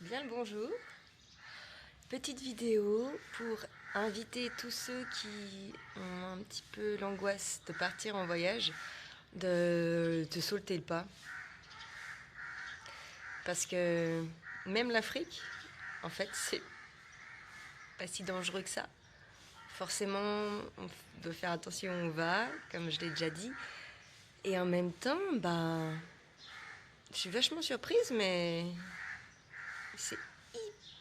Bien le bonjour. Petite vidéo pour inviter tous ceux qui ont un petit peu l'angoisse de partir en voyage, de sauter le pas. Parce que même l'Afrique, en fait, c'est pas si dangereux que ça. Forcément, on doit faire attention où on va, comme je l'ai déjà dit. Et en même temps, je suis vachement surprise, mais c'est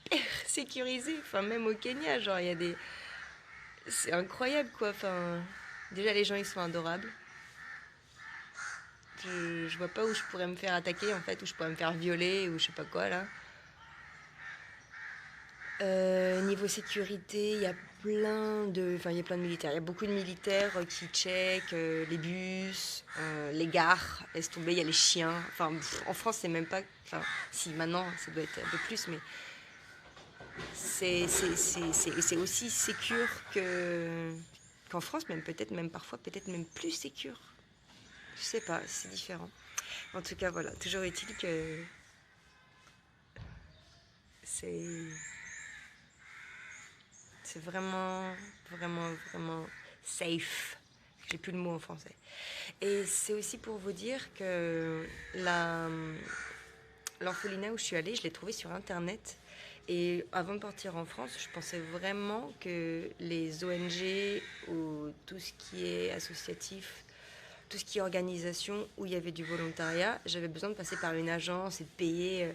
hyper sécurisé. Enfin, même au Kenya, genre, il y a des... C'est incroyable, quoi. Enfin, déjà, les gens, ils sont adorables. Je vois pas où je pourrais me faire attaquer, en fait, où je pourrais me faire violer, ou je sais pas quoi, là. Niveau sécurité, il y a plein de... Enfin, il y a plein de militaires. Il y a beaucoup de militaires qui checkent les bus, les gares, laisse tomber, il y a les chiens. Enfin, en France, c'est même pas... Enfin, si, maintenant, ça doit être un peu plus, mais c'est aussi sécure qu'en France, même peut-être même parfois, peut-être même plus sécure. Je sais pas, c'est différent. En tout cas, voilà, toujours est-il que c'est c'est vraiment safe. J'ai plus le mot en français. Et c'est aussi pour vous dire que l'orphelinat où je suis allée, je l'ai trouvé sur Internet. Et avant de partir en France, je pensais vraiment que les ONG ou tout ce qui est associatif, tout ce qui est organisation où il y avait du volontariat, j'avais besoin de passer par une agence et de payer,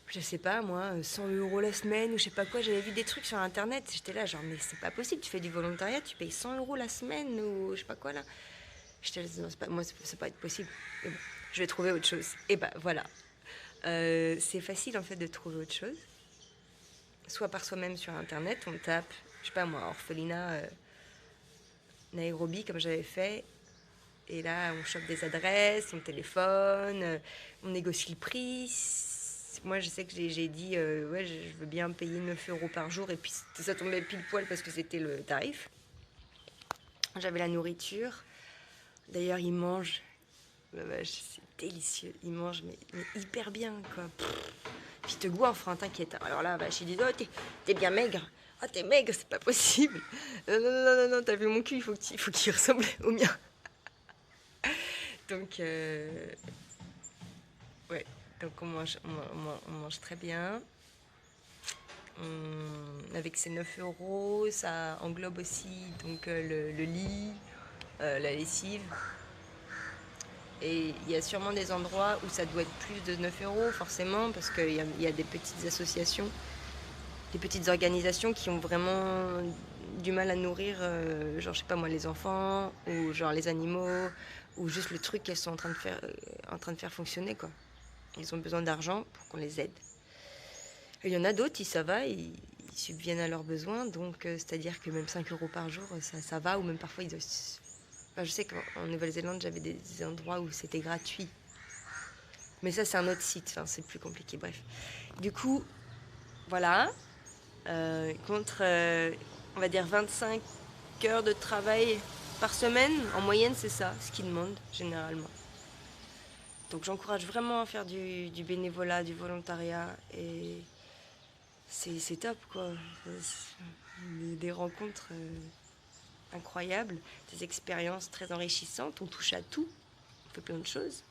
je sais pas moi, 100 euros la semaine ou je sais pas quoi. J'avais vu des trucs sur Internet. J'étais là, genre, mais c'est pas possible, tu fais du volontariat, tu payes 100 euros la semaine ou je sais pas quoi là. J'étais là, non, moi, ça peut être possible. Mais bon, je vais trouver autre chose. Et bah voilà. C'est facile en fait de trouver autre chose. Soit par soi-même sur Internet, on tape, je sais pas moi, orphelinat Nairobi comme j'avais fait. Et là, on chope des adresses, on téléphone, on négocie le prix. Moi, je sais que j'ai dit, ouais, je veux bien payer 9 euros par jour. Et puis, ça tombait pile poil parce que c'était le tarif. J'avais la nourriture. D'ailleurs, ils mangent. C'est délicieux. Ils mangent, mais hyper bien, quoi. Puis, ils te goinfrent, hein, t'inquiète. Alors là, vache, ils disent, oh, t'es bien maigre. Oh, t'es maigre, c'est pas possible. Non, non, non, non, non, t'as vu mon cul, il faut qu'il ressemble au mien. Donc, ouais, donc on mange très bien. Avec ces 9 euros, ça englobe aussi donc, le lit, la lessive. Et il y a sûrement des endroits où ça doit être plus de 9 euros, forcément, parce qu'il y a des petites associations, des petites organisations qui ont vraiment du mal à nourrir, genre, je sais pas moi, les enfants, ou genre les animaux, ou juste le truc qu'elles sont en train de faire fonctionner, quoi. Ils ont besoin d'argent pour qu'on les aide. Et il y en a d'autres, ça va, ils subviennent à leurs besoins, donc c'est-à-dire que même 5 euros par jour, ça va, ou même parfois enfin, je sais qu'en Nouvelle-Zélande, j'avais des endroits où c'était gratuit. Mais ça, c'est un autre site, enfin, c'est plus compliqué, bref. Du coup, voilà, contre, on va dire, 25 heures de travail par semaine, en moyenne, c'est ça, ce qu'ils demandent, généralement. Donc j'encourage vraiment à faire du bénévolat, du volontariat, et c'est top, quoi. Des rencontres incroyables, des expériences très enrichissantes, on touche à tout, on fait plein de choses.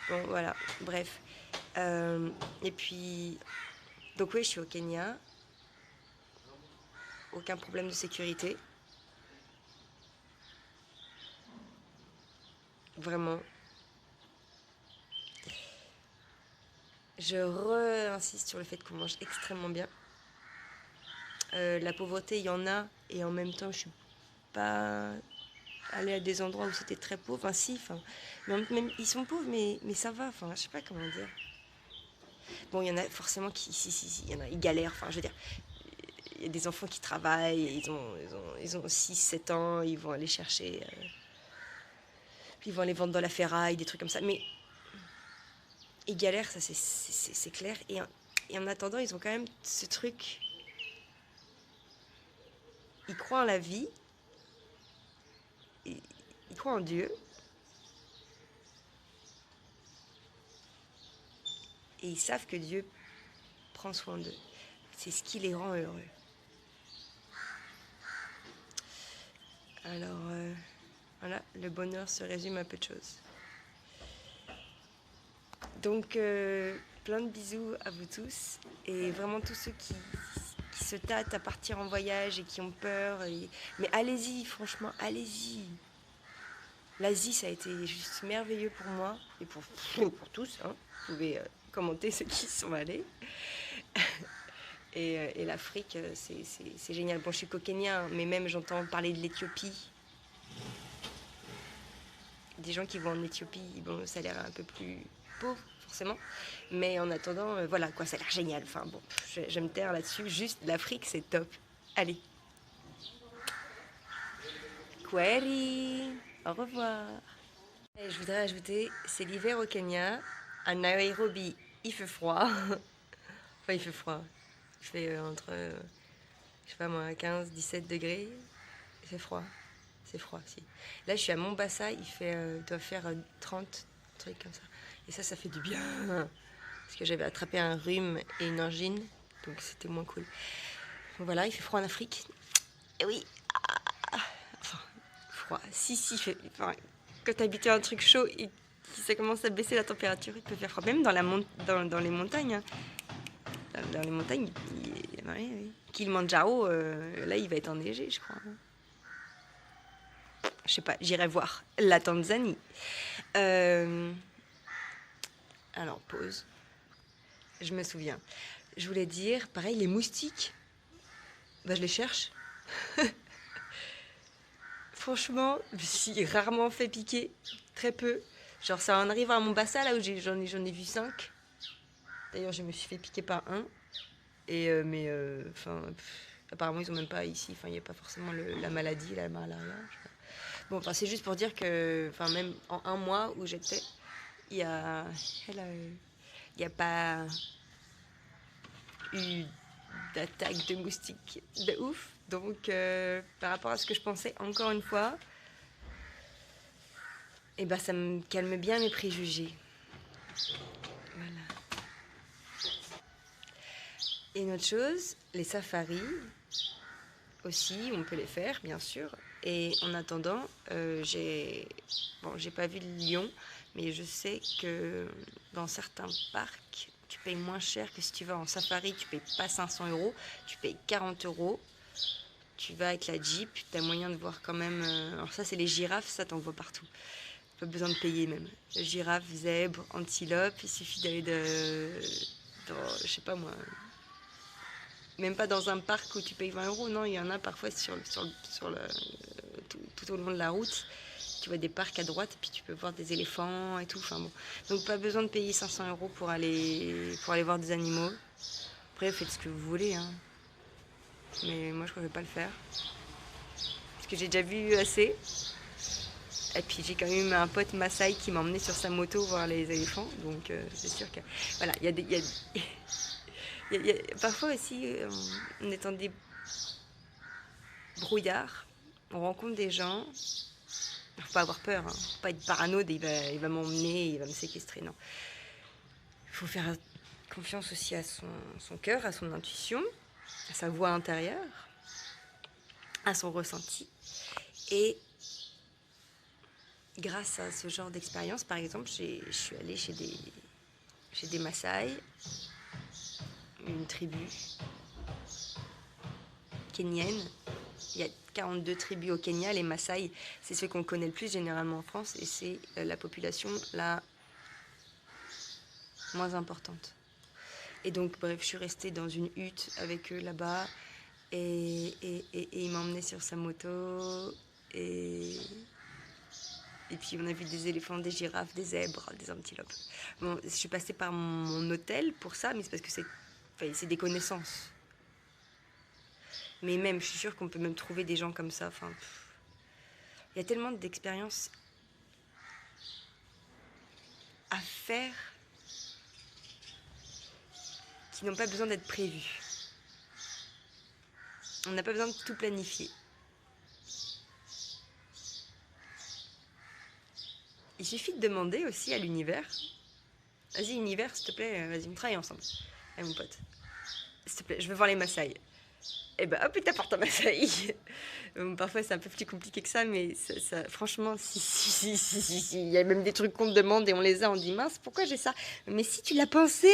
Bon, voilà, bref. Et puis, donc oui, je suis au Kenya, aucun problème de sécurité. Vraiment. Je re-insiste sur le fait qu'on mange extrêmement bien. La pauvreté, il y en a, et en même temps, je suis pas allée à des endroits où c'était très pauvre. Enfin, si, enfin, même, ils sont pauvres, mais ça va. Enfin, je sais pas comment dire. Bon, il y en a forcément qui, si, il y en a, ils galèrent. Enfin, je veux dire, il y a des enfants qui travaillent, ils ont 6, 7 ans, ils vont aller chercher, ils vont aller vendre dans la ferraille, des trucs comme ça. Mais ils galèrent, ça c'est clair. Et en attendant, ils ont quand même ce truc. Ils croient en la vie, ils croient en Dieu. et ils savent que Dieu prend soin d'eux. C'est ce qui les rend heureux. Alors, voilà, le bonheur se résume à peu de choses. Donc, plein de bisous à vous tous, et vraiment tous ceux qui se tâtent à partir en voyage et qui ont peur. Mais allez-y, franchement, allez-y. L'Asie, ça a été juste merveilleux pour moi et pour tous. Hein. Vous pouvez commenter ceux qui y sont allés. Et l'Afrique, c'est génial. Bon, je suis qu'au Kenya, mais même j'entends parler de l'Éthiopie. Des gens qui vont en Éthiopie, bon, ça a l'air un peu plus pauvre, forcément. Mais en attendant, voilà, quoi, ça a l'air génial. Enfin, bon, je vais me taire là-dessus. Juste, l'Afrique, c'est top. Allez. Kwaheri. Au revoir. Et je voudrais ajouter, c'est l'hiver au Kenya. À Nairobi, il fait froid. Enfin, il fait froid. Il fait entre, je sais pas moi, 15, 17 degrés. C'est froid. C'est froid, si. Là, je suis à Mombasa, il doit faire 30, trucs comme ça. Et ça fait du bien. Parce que j'avais attrapé un rhume et une angine. Donc, c'était moins cool. Donc voilà, il fait froid en Afrique. Et oui. Enfin, froid. Si, il fait... Enfin, quand t'es habitué à un truc chaud et que ça commence à baisser la température, il peut faire froid. Même dans les montagnes. Hein. Dans les montagnes, oui. Kilimandjaro, là, il va être enneigé, je crois. Je sais pas, j'irai voir la Tanzanie. Alors, pause. Je me souviens. Je voulais dire, pareil, les moustiques. Bah, je les cherche. Franchement, je me suis rarement fait piquer. Très peu. Genre, ça en arrive à Mombasa, là où j'en ai vu 5. D'ailleurs, je me suis fait piquer par un. Mais, apparemment, ils ont même pas ici. Enfin, il n'y a pas forcément la maladie, la malaria. Je sais pas. Bon, enfin, c'est juste pour dire que, enfin, même en un mois où j'étais, il y a pas eu d'attaque de moustiques de ouf. Donc, par rapport à ce que je pensais, encore une fois, et ben, ça me calme bien mes préjugés. Voilà. Et une autre chose, les safaris aussi, on peut les faire, bien sûr. Et en attendant, j'ai pas vu le lion, mais je sais que dans certains parcs, tu payes moins cher que si tu vas en safari. Tu payes pas 500 €, tu payes 40 €. Tu vas avec la Jeep, tu as moyen de voir quand même... alors ça, c'est les girafes, ça, t'en vois partout. Pas besoin de payer même. Girafes, zèbres, antilopes, il suffit d'aller je sais pas moi... Même pas dans un parc où tu payes 20 €, non, il y en a parfois tout au long de la route. Tu vois des parcs à droite, et puis tu peux voir des éléphants et tout. Enfin bon. Donc pas besoin de payer 500 € pour aller voir des animaux. Après, faites ce que vous voulez. Hein. Mais moi, je ne vais pas le faire. Parce que j'ai déjà vu assez. Et puis j'ai quand même un pote Maasai qui m'a emmené sur sa moto voir les éléphants. Donc c'est sûr que... Voilà, il y a des... parfois aussi, en étant des brouillards, on rencontre des gens. Il ne faut pas avoir peur, hein. Faut pas être parano, il va m'emmener, il va me séquestrer, non. Il faut faire confiance aussi à son cœur, à son intuition, à sa voix intérieure, à son ressenti. Et grâce à ce genre d'expérience, par exemple, je suis allée chez des Maasai, une tribu kenyenne. Il y a 42 tribus au Kenya. Les Maasai, c'est ceux qu'on connaît le plus généralement en France, et c'est la population la moins importante. Et donc, bref, je suis restée dans une hutte avec eux là-bas, et il m'a emmenée sur sa moto, et puis on a vu des éléphants, des girafes, des zèbres, des antilopes. Bon, je suis passée par mon hôtel pour ça, mais c'est parce que c'est des connaissances. Mais même, je suis sûre qu'on peut même trouver des gens comme ça. Enfin, il y a tellement d'expériences à faire qui n'ont pas besoin d'être prévues. On n'a pas besoin de tout planifier. Il suffit de demander aussi à l'univers Vas-y, univers, s'il te plaît, vas-y, on travaille ensemble. Allez, mon pote. S'il te plaît, je veux voir les Maasai. Eh ben, hop, il t'apporte un Maasai. Parfois, c'est un peu plus compliqué que ça, mais franchement, si. Il y a même des trucs qu'on te demande et on les a, on dit mince, pourquoi j'ai ça? Mais si tu l'as pensé,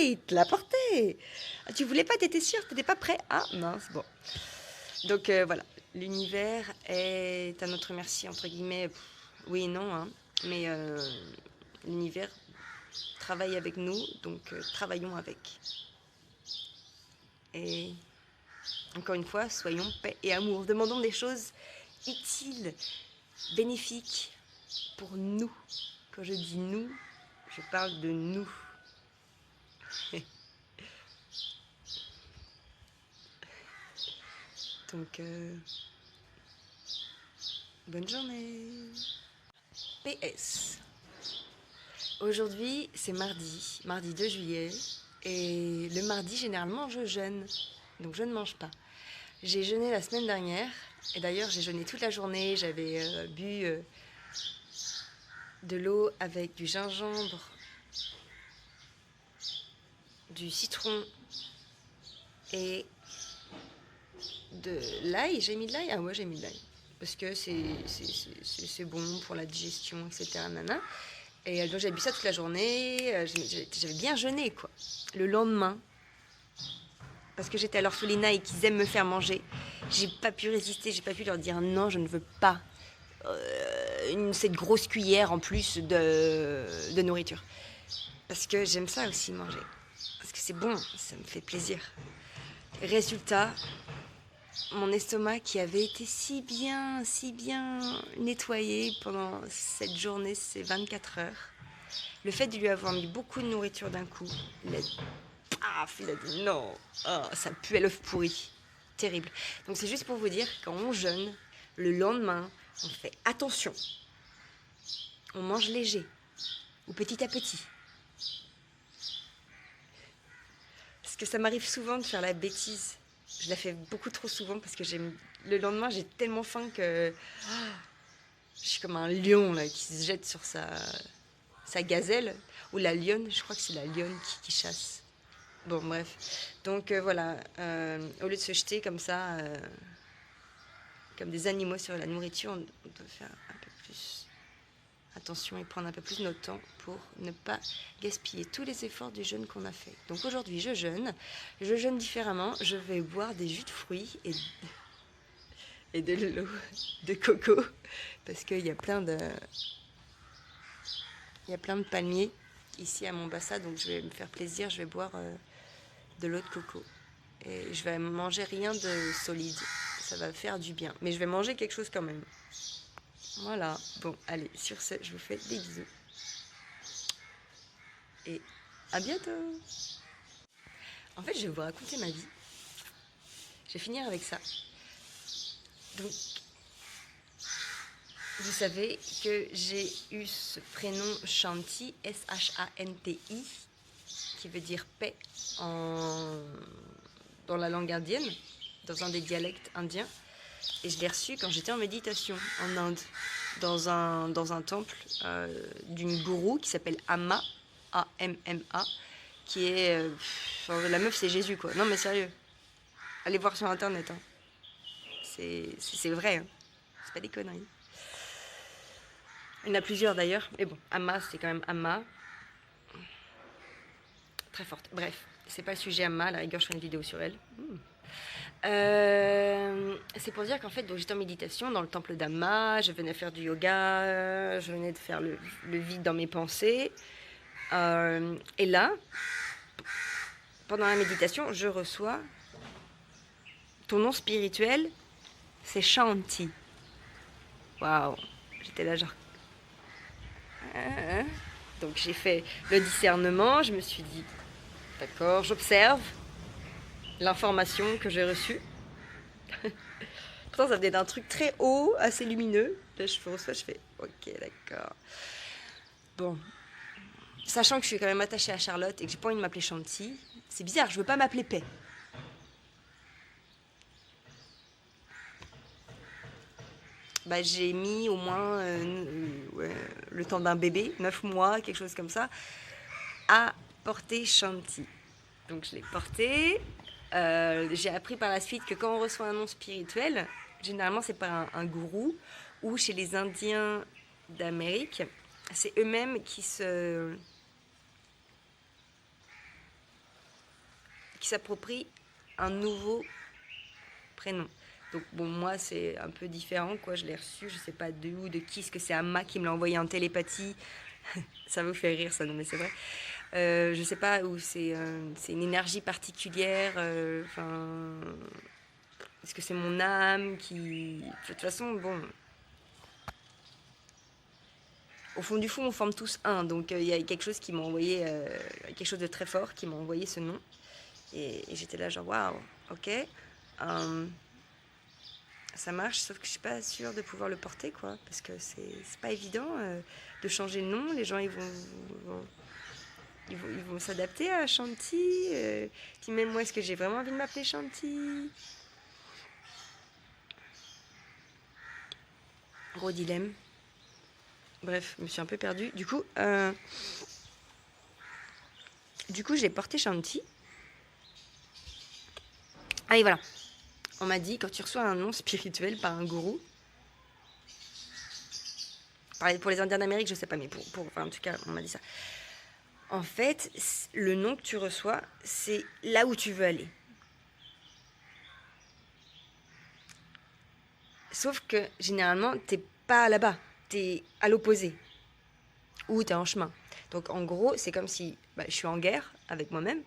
il te l'a apporté. Ah, tu voulais pas, t'étais sûr, t'étais pas prêt. Ah, mince, bon. Donc voilà, l'univers est à notre merci, entre guillemets. Oui et non, hein, mais l'univers travaille avec nous, donc travaillons avec. Et encore une fois, soyons paix et amour. Demandons des choses utiles, bénéfiques pour nous. Quand je dis nous, je parle de nous. Donc, bonne journée. PS. Aujourd'hui, c'est mardi 2 juillet. Et le mardi, généralement, je jeûne. Donc, je ne mange pas. J'ai jeûné la semaine dernière. Et d'ailleurs, j'ai jeûné toute la journée. J'avais bu de l'eau avec du gingembre, du citron et de l'ail. J'ai mis de l'ail? Ah ouais, j'ai mis de l'ail. Parce que c'est bon pour la digestion, etc. Nana. Et donc, j'ai bu ça toute la journée. J'avais bien jeûné, quoi. Le lendemain, parce que j'étais à l'orphelinat et qu'ils aiment me faire manger, j'ai pas pu résister, j'ai pas pu leur dire non, je ne veux pas cette grosse cuillère en plus de nourriture. Parce que j'aime ça aussi manger. Parce que c'est bon, ça me fait plaisir. Résultat, mon estomac qui avait été si bien nettoyé pendant cette journée, ces 24 heures, le fait de lui avoir mis beaucoup de nourriture d'un coup, il a dit non, oh, ça pue à l'œuf pourri. Terrible. Donc c'est juste pour vous dire, quand on jeûne, le lendemain, on fait attention. On mange léger, ou petit à petit. Parce que ça m'arrive souvent de faire la bêtise. Je la fais beaucoup trop souvent parce que le lendemain, j'ai tellement faim que je suis comme un lion là, qui se jette sur sa gazelle. Ou la lionne, je crois que c'est la lionne qui chasse. Bon, bref. Donc voilà, au lieu de se jeter comme ça, comme des animaux sur la nourriture, on doit faire un peu plus attention et prendre un peu plus notre temps pour ne pas gaspiller tous les efforts du jeûne qu'on a fait. Donc aujourd'hui, je jeûne différemment. Je vais boire des jus de fruits et de l'eau de coco parce qu'il y a plein de palmiers ici à Mombasa, donc je vais me faire plaisir, je vais boire de l'eau de coco. Et je vais manger rien de solide, ça va faire du bien. Mais je vais manger quelque chose quand même. Voilà, bon, allez, sur ce, je vous fais des bisous. Et à bientôt. En fait, je vais vous raconter ma vie. Je vais finir avec ça. Donc, vous savez que j'ai eu ce prénom Shanti, S-H-A-N-T-I, qui veut dire paix dans la langue indienne, dans un des dialectes indiens. Et je l'ai reçu quand j'étais en méditation en Inde, dans un temple d'une gourou qui s'appelle Amma, A-M-M-A, qui est... la meuf, c'est Jésus, quoi. Non, mais sérieux. Allez voir sur Internet. Hein. C'est vrai. Hein. C'est pas des conneries. Il y en a plusieurs d'ailleurs. Mais bon, Amma, c'est quand même Amma. Très forte. Bref, c'est pas le sujet Amma. À la rigueur, je ferai une vidéo sur elle. C'est pour dire qu'en fait, donc, j'étais en méditation dans le temple d'Amma, je venais faire du yoga, je venais de faire le vide dans mes pensées. Et là, pendant la méditation, je reçois ton nom spirituel, c'est Shanti. Waouh, j'étais là genre. Donc j'ai fait le discernement, je me suis dit, d'accord, j'observe l'information que j'ai reçue. Pourtant, ça venait d'un truc très haut, assez lumineux. Là, je fais, ok, d'accord. Bon, sachant que je suis quand même attachée à Charlotte et que j'ai pas envie de m'appeler Shanti, c'est bizarre, je veux pas m'appeler Paix. Bah, j'ai mis au moins le temps d'un bébé, 9 mois, quelque chose comme ça, à porter Shanti. Donc je l'ai porté. J'ai appris par la suite que quand on reçoit un nom spirituel, généralement c'est par un gourou, ou chez les Indiens d'Amérique, c'est eux-mêmes qui s'approprient un nouveau prénom. Donc bon, moi c'est un peu différent, quoi. Je l'ai reçu, je sais pas de où, de qui, est-ce que c'est Amma qui me l'a envoyé en télépathie. Ça vous fait rire ça, non mais c'est vrai. Je sais pas où c'est une énergie particulière. Est-ce que c'est mon âme qui... De toute façon, bon... Au fond du fond, on forme tous un. Donc il y a quelque chose qui m'a envoyé... quelque chose de très fort qui m'a envoyé ce nom. Et j'étais là genre, waouh, ok. Ça marche, sauf que je suis pas sûre de pouvoir le porter, quoi. Parce que c'est pas évident de changer de nom. Les gens, ils vont s'adapter à Shanti. Puis même moi, est-ce que j'ai vraiment envie de m'appeler Shanti? Gros dilemme. Bref, je me suis un peu perdue. Du coup, j'ai porté Shanti. Ah et voilà. On m'a dit, quand tu reçois un nom spirituel par un gourou, pour les Indiens d'Amérique, je sais pas, mais en tout cas, on m'a dit ça. En fait, le nom que tu reçois, c'est là où tu veux aller. Sauf que, généralement, t'es pas là-bas, t'es à l'opposé. Ou t'es en chemin. Donc, en gros, c'est comme si je suis en guerre avec moi-même,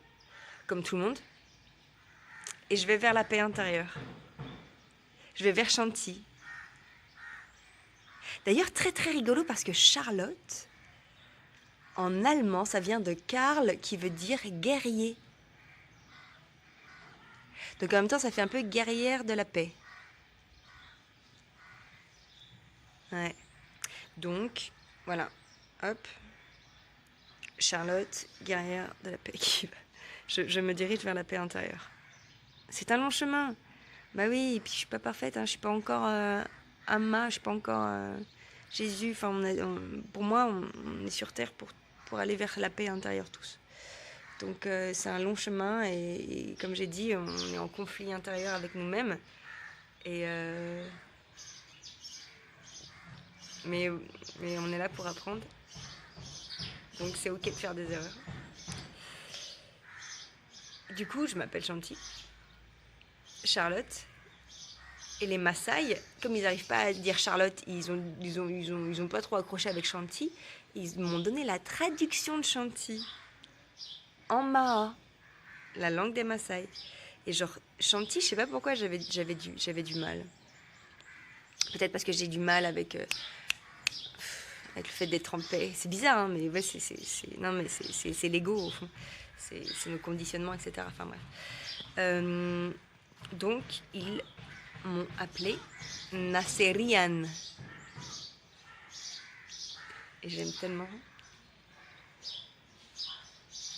comme tout le monde, et je vais vers la paix intérieure. Je vais vers Shanti. D'ailleurs, très très rigolo parce que Charlotte, en allemand, ça vient de Karl qui veut dire guerrier. Donc en même temps, ça fait un peu guerrière de la paix. Ouais. Donc, voilà. Hop. Charlotte, guerrière de la paix. Je me dirige vers la paix intérieure. C'est un long chemin. Bah oui, et puis je suis pas parfaite, je suis pas encore Amma, je suis pas encore Jésus. Enfin, pour moi, on est sur Terre pour aller vers la paix intérieure tous. Donc c'est un long chemin et comme j'ai dit, on est en conflit intérieur avec nous-mêmes. Mais on est là pour apprendre. Donc c'est ok de faire des erreurs. Du coup, je m'appelle Shanti, Charlotte. Et les Maasai, comme ils n'arrivent pas à dire Charlotte, ils ont pas trop accroché avec Shanti. Ils m'ont donné la traduction de Shanti en Maa, la langue des Maasai. Et genre Shanti, je sais pas pourquoi j'avais du mal. Peut-être parce que j'ai du mal avec le fait d'être en paix. C'est bizarre, hein, mais ouais, c'est l'ego au fond. C'est nos conditionnements, etc. Enfin bref. Donc ils m'ont appelé Nasserian. Et j'aime tellement.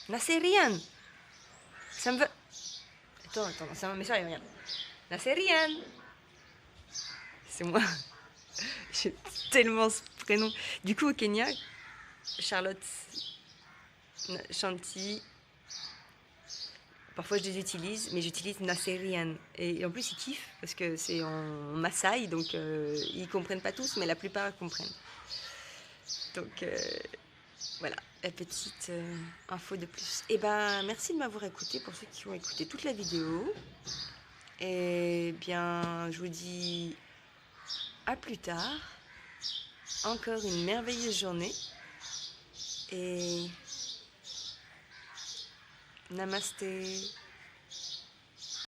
Nasserian. Ça me veut... Attends, c'est un message, regarde. Nasserian. C'est moi. J'ai tellement ce prénom. Du coup, au Kenya, Charlotte, Shanti, parfois je les utilise, mais j'utilise Nasserian. Et en plus, ils kiffent parce que c'est en Maasai, donc ils comprennent pas tous, mais la plupart comprennent. Donc voilà, la petite info de plus. Et ben, merci de m'avoir écouté pour ceux qui ont écouté toute la vidéo. Et bien, je vous dis à plus tard. Encore une merveilleuse journée. Et namasté.